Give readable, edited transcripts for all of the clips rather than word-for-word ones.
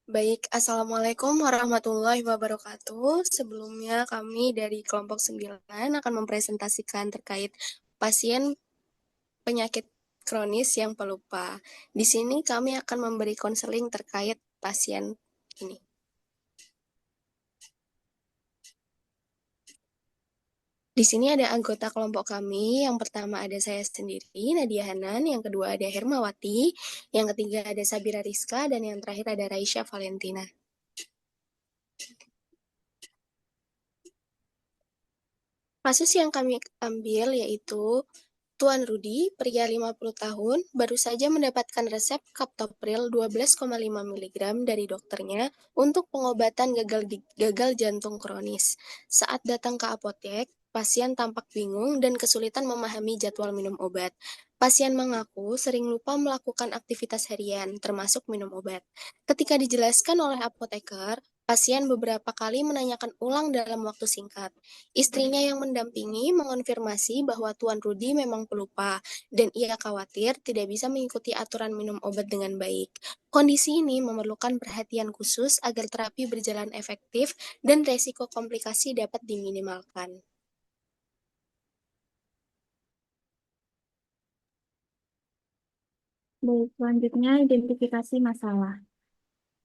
Baik, Assalamualaikum warahmatullahi wabarakatuh. Sebelumnya kami dari kelompok 9 akan mempresentasikan terkait pasien penyakit kronis yang pelupa. Di sini kami akan memberi konseling terkait pasien ini. Di sini ada anggota kelompok kami. Yang pertama ada saya sendiri, Nadia Hanan. Yang kedua ada Hermawati. Yang ketiga ada Sabira Rizka. Dan yang terakhir ada Raisya Valentina. Kasus yang kami ambil yaitu Tuan Rudi, pria 50 tahun, baru saja mendapatkan resep Captopril 12,5 mg dari dokternya untuk pengobatan gagal jantung kronis. Saat datang ke apotek, pasien tampak bingung dan kesulitan memahami jadwal minum obat. Pasien mengaku sering lupa melakukan aktivitas harian, termasuk minum obat. Ketika dijelaskan oleh apoteker, pasien beberapa kali menanyakan ulang dalam waktu singkat. Istrinya yang mendampingi mengonfirmasi bahwa Tuan Rudi memang pelupa dan ia khawatir tidak bisa mengikuti aturan minum obat dengan baik. Kondisi ini memerlukan perhatian khusus agar terapi berjalan efektif dan resiko komplikasi dapat diminimalkan. Baik, selanjutnya identifikasi masalah.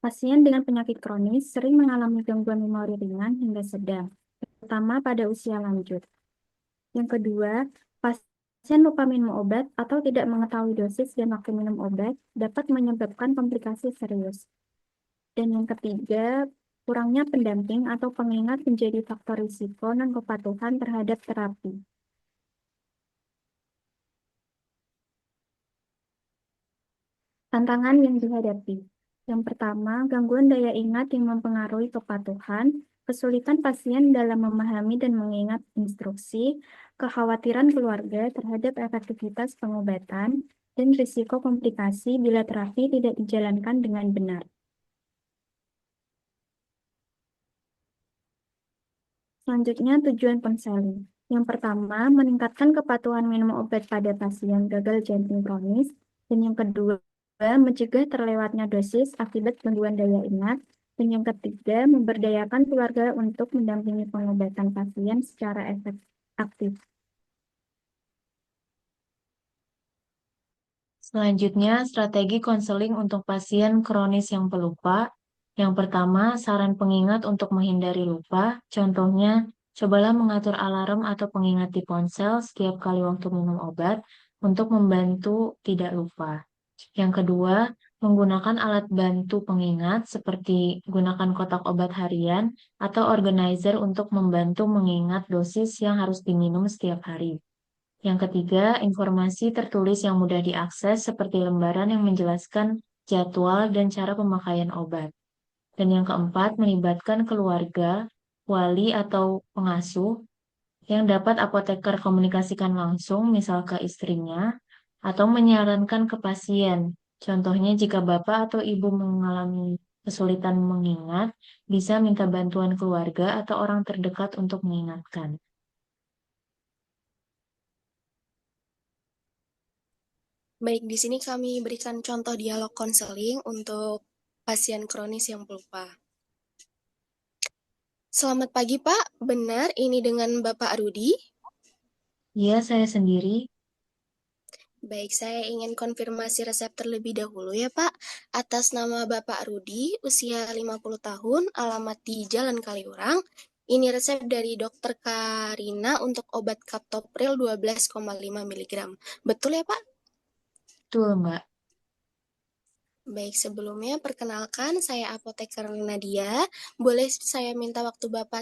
Pasien dengan penyakit kronis sering mengalami gangguan memori ringan hingga sedang, terutama pada usia lanjut. Yang kedua, pasien lupa minum obat atau tidak mengetahui dosis dan waktu minum obat dapat menyebabkan komplikasi serius. Dan yang ketiga, kurangnya pendamping atau pengingat menjadi faktor risiko non-kepatuhan terhadap terapi. Tantangan yang dihadapi. Yang pertama, gangguan daya ingat yang mempengaruhi kepatuhan, kesulitan pasien dalam memahami dan mengingat instruksi, kekhawatiran keluarga terhadap efektivitas pengobatan, dan risiko komplikasi bila terapi tidak dijalankan dengan benar. Selanjutnya, tujuan konseling. Yang pertama, meningkatkan kepatuhan minum obat pada pasien gagal jantung kronis. Dan yang kedua, mencegah terlewatnya dosis akibat gangguan daya ingat. Dan yang ketiga, memberdayakan keluarga untuk mendampingi pengobatan pasien secara aktif. Selanjutnya, strategi konseling untuk pasien kronis yang pelupa. Yang pertama, saran pengingat untuk menghindari lupa. Contohnya, cobalah mengatur alarm atau pengingat di ponsel setiap kali waktu minum obat untuk membantu tidak lupa. Yang kedua, menggunakan alat bantu pengingat seperti gunakan kotak obat harian atau organizer untuk membantu mengingat dosis yang harus diminum setiap hari. Yang ketiga, informasi tertulis yang mudah diakses seperti lembaran yang menjelaskan jadwal dan cara pemakaian obat. Dan yang keempat, melibatkan keluarga, wali atau pengasuh yang dapat apoteker komunikasikan langsung, misal ke istrinya, atau menyarankan ke pasien. Contohnya, jika bapak atau ibu mengalami kesulitan mengingat, bisa minta bantuan keluarga atau orang terdekat untuk mengingatkan. Baik, di sini kami berikan contoh dialog konseling untuk pasien kronis yang pelupa. Selamat pagi, Pak. Benar, ini dengan Bapak Rudi. Iya, saya sendiri. Baik, saya ingin konfirmasi resep terlebih dahulu ya, Pak. Atas nama Bapak Rudi, usia 50 tahun, alamat di Jalan Kaliurang. Ini resep dari Dokter Karina untuk obat Captopril 12,5 mg. Betul ya, Pak? Betul, Mbak. Baik, sebelumnya perkenalkan saya apoteker Nadia. Boleh saya minta waktu Bapak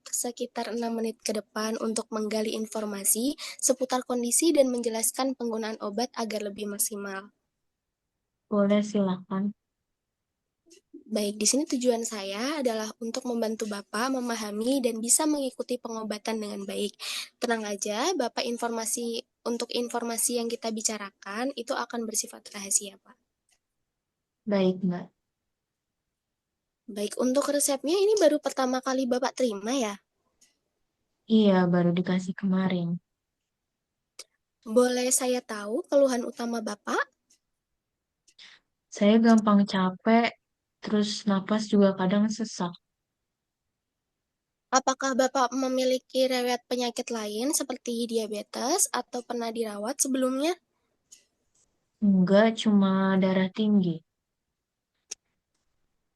sekitar 6 menit ke depan untuk menggali informasi seputar kondisi dan menjelaskan penggunaan obat agar lebih maksimal. Boleh, silakan. Baik, di sini tujuan saya adalah untuk membantu Bapak memahami dan bisa mengikuti pengobatan dengan baik. Tenang aja, Bapak untuk informasi yang kita bicarakan itu akan bersifat rahasia, Pak. Baik, Mbak. Baik, untuk resepnya ini baru pertama kali Bapak terima ya? Iya, baru dikasih kemarin. Boleh saya tahu keluhan utama Bapak? Saya gampang capek, terus napas juga kadang sesak. Apakah Bapak memiliki riwayat penyakit lain seperti diabetes atau pernah dirawat sebelumnya? Enggak, cuma darah tinggi.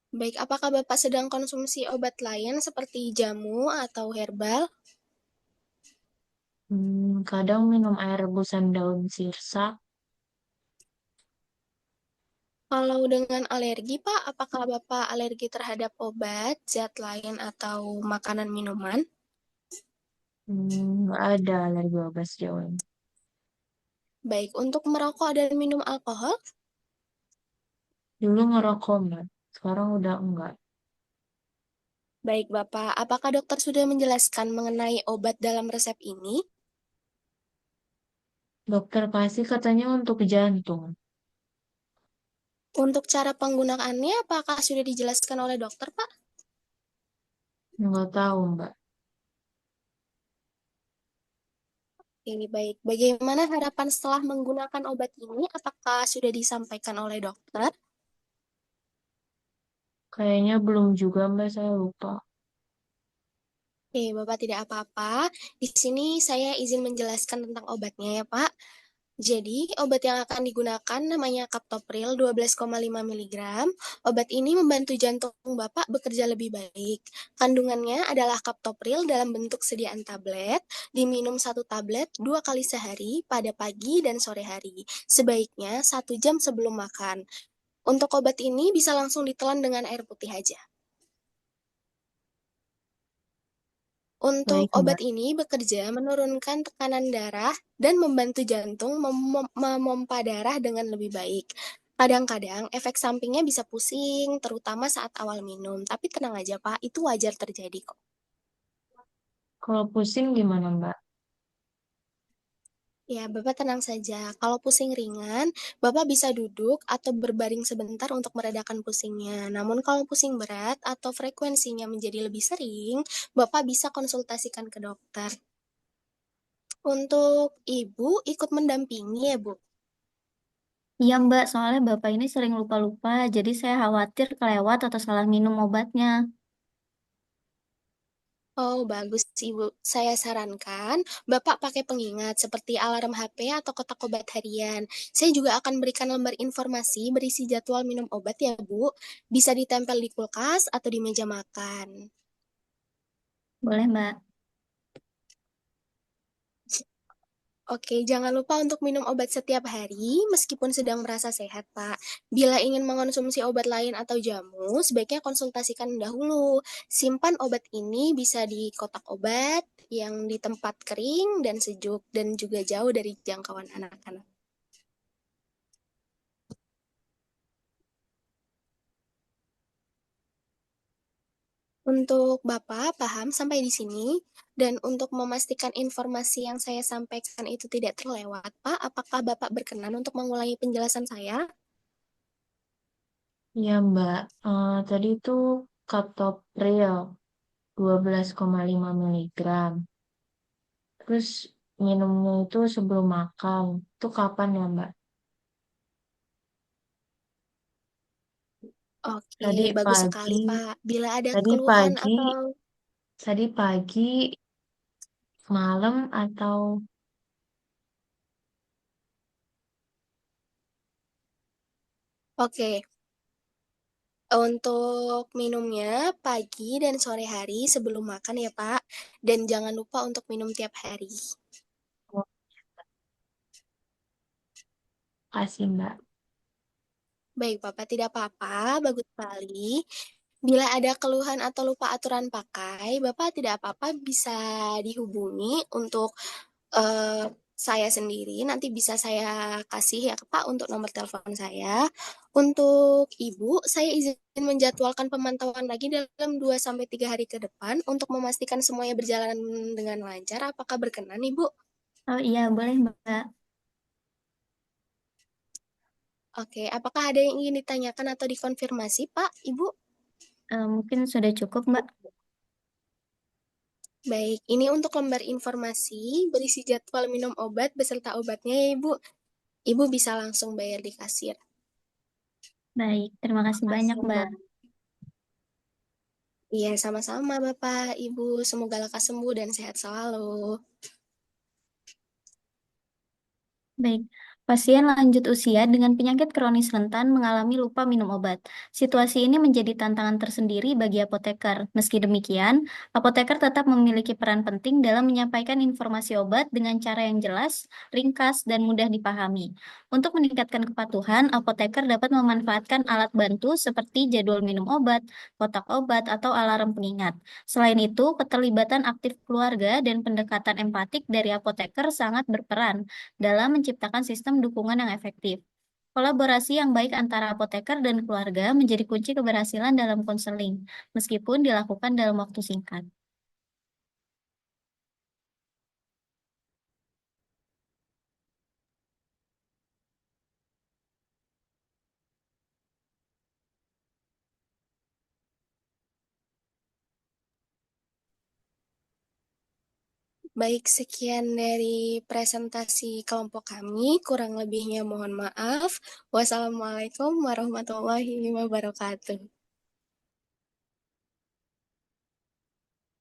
Baik, apakah Bapak sedang konsumsi obat lain seperti jamu atau herbal? Kadang minum air rebusan daun sirsa. Kalau dengan alergi, Pak, apakah Bapak alergi terhadap obat, zat lain, atau makanan minuman? Nggak ada alergi obat sejauh ini. Baik, untuk merokok dan minum alkohol? Dulu ngerokok, Mbak. Sekarang udah enggak. Baik, Bapak, apakah dokter sudah menjelaskan mengenai obat dalam resep ini? Dokter kasih katanya untuk jantung. Untuk cara penggunaannya, apakah sudah dijelaskan oleh dokter, Pak? Nggak tahu, Mbak. Ini baik. Bagaimana harapan setelah menggunakan obat ini? Apakah sudah disampaikan oleh dokter? Kayaknya belum juga, Mbak. Saya lupa. Oke, Bapak tidak apa-apa. Di sini saya izin menjelaskan tentang obatnya ya, Pak. Jadi, obat yang akan digunakan namanya Captopril 12,5 mg. Obat ini membantu jantung Bapak bekerja lebih baik. Kandungannya adalah Captopril dalam bentuk sediaan tablet, diminum satu tablet 2 kali sehari pada pagi dan sore hari. Sebaiknya 1 jam sebelum makan. Untuk obat ini bisa langsung ditelan dengan air putih aja. Untuk Baik, obat Mbak. ini bekerja menurunkan tekanan darah dan membantu jantung memompa darah dengan lebih baik. Kadang-kadang efek sampingnya bisa pusing, terutama saat awal minum. Tapi tenang aja, Pak, itu wajar terjadi kok. Kalau pusing gimana, Mbak? Ya, Bapak tenang saja. Kalau pusing ringan, Bapak bisa duduk atau berbaring sebentar untuk meredakan pusingnya. Namun kalau pusing berat atau frekuensinya menjadi lebih sering, Bapak bisa konsultasikan ke dokter. Untuk Ibu ikut mendampingi ya, Bu? Iya Mbak, soalnya Bapak ini sering lupa-lupa, jadi saya khawatir kelewat atau salah minum obatnya. Oh, bagus Ibu. Saya sarankan Bapak pakai pengingat seperti alarm HP atau kotak obat harian. Saya juga akan berikan lembar informasi berisi jadwal minum obat ya, Bu. Bisa ditempel di kulkas atau di meja makan. Boleh Mbak? Oke, jangan lupa untuk minum obat setiap hari meskipun sedang merasa sehat, Pak. Bila ingin mengonsumsi obat lain atau jamu, sebaiknya konsultasikan dahulu. Simpan obat ini bisa di kotak obat yang di tempat kering dan sejuk dan juga jauh dari jangkauan anak-anak. Untuk Bapak paham sampai di sini, dan untuk memastikan informasi yang saya sampaikan itu tidak terlewat, Pak, apakah Bapak berkenan untuk mengulangi penjelasan saya? Iya, Mbak. Tadi itu Captopril 12,5 mg. Terus minumnya itu sebelum makan. Itu kapan ya, Mbak? Oke, Tadi bagus sekali, pagi, Pak. Bila ada tadi keluhan pagi, atau tadi pagi, malam atau Oke, untuk minumnya pagi dan sore hari sebelum makan ya, Pak. Dan jangan lupa untuk minum tiap hari. oh, kasih, Mbak. Baik, Bapak, tidak apa-apa. Bagus sekali. Bila ada keluhan atau lupa aturan pakai, Bapak tidak apa-apa bisa dihubungi untuk saya sendiri. Nanti bisa saya kasih ya, Pak, untuk nomor telepon saya. Untuk Ibu, saya izin menjadwalkan pemantauan lagi dalam 2 sampai 3 hari ke depan untuk memastikan semuanya berjalan dengan lancar. Apakah berkenan, Ibu? Oh iya, boleh Mbak. Oke, apakah ada yang ingin ditanyakan atau dikonfirmasi, Pak, Ibu? Mungkin sudah cukup Mbak. Baik, ini untuk lembar informasi berisi jadwal minum obat beserta obatnya ya, Ibu. Ibu bisa langsung bayar di kasir. Baik, terima kasih banyak Mbak. Iya, sama-sama Bapak, Ibu. Semoga lekas sembuh dan sehat selalu. Baik, pasien lanjut usia dengan penyakit kronis rentan mengalami lupa minum obat. Situasi ini menjadi tantangan tersendiri bagi apoteker. Meski demikian, apoteker tetap memiliki peran penting dalam menyampaikan informasi obat dengan cara yang jelas, ringkas, dan mudah dipahami. Untuk meningkatkan kepatuhan, apoteker dapat memanfaatkan alat bantu seperti jadwal minum obat, kotak obat, atau alarm pengingat. Selain itu, keterlibatan aktif keluarga dan pendekatan empatik dari apoteker sangat berperan dalam menciptakan sistem dukungan yang efektif. Kolaborasi yang baik antara apoteker dan keluarga menjadi kunci keberhasilan dalam konseling, meskipun dilakukan dalam waktu singkat. Baik, sekian dari presentasi kelompok kami. Kurang lebihnya mohon maaf. Wassalamualaikum warahmatullahi wabarakatuh.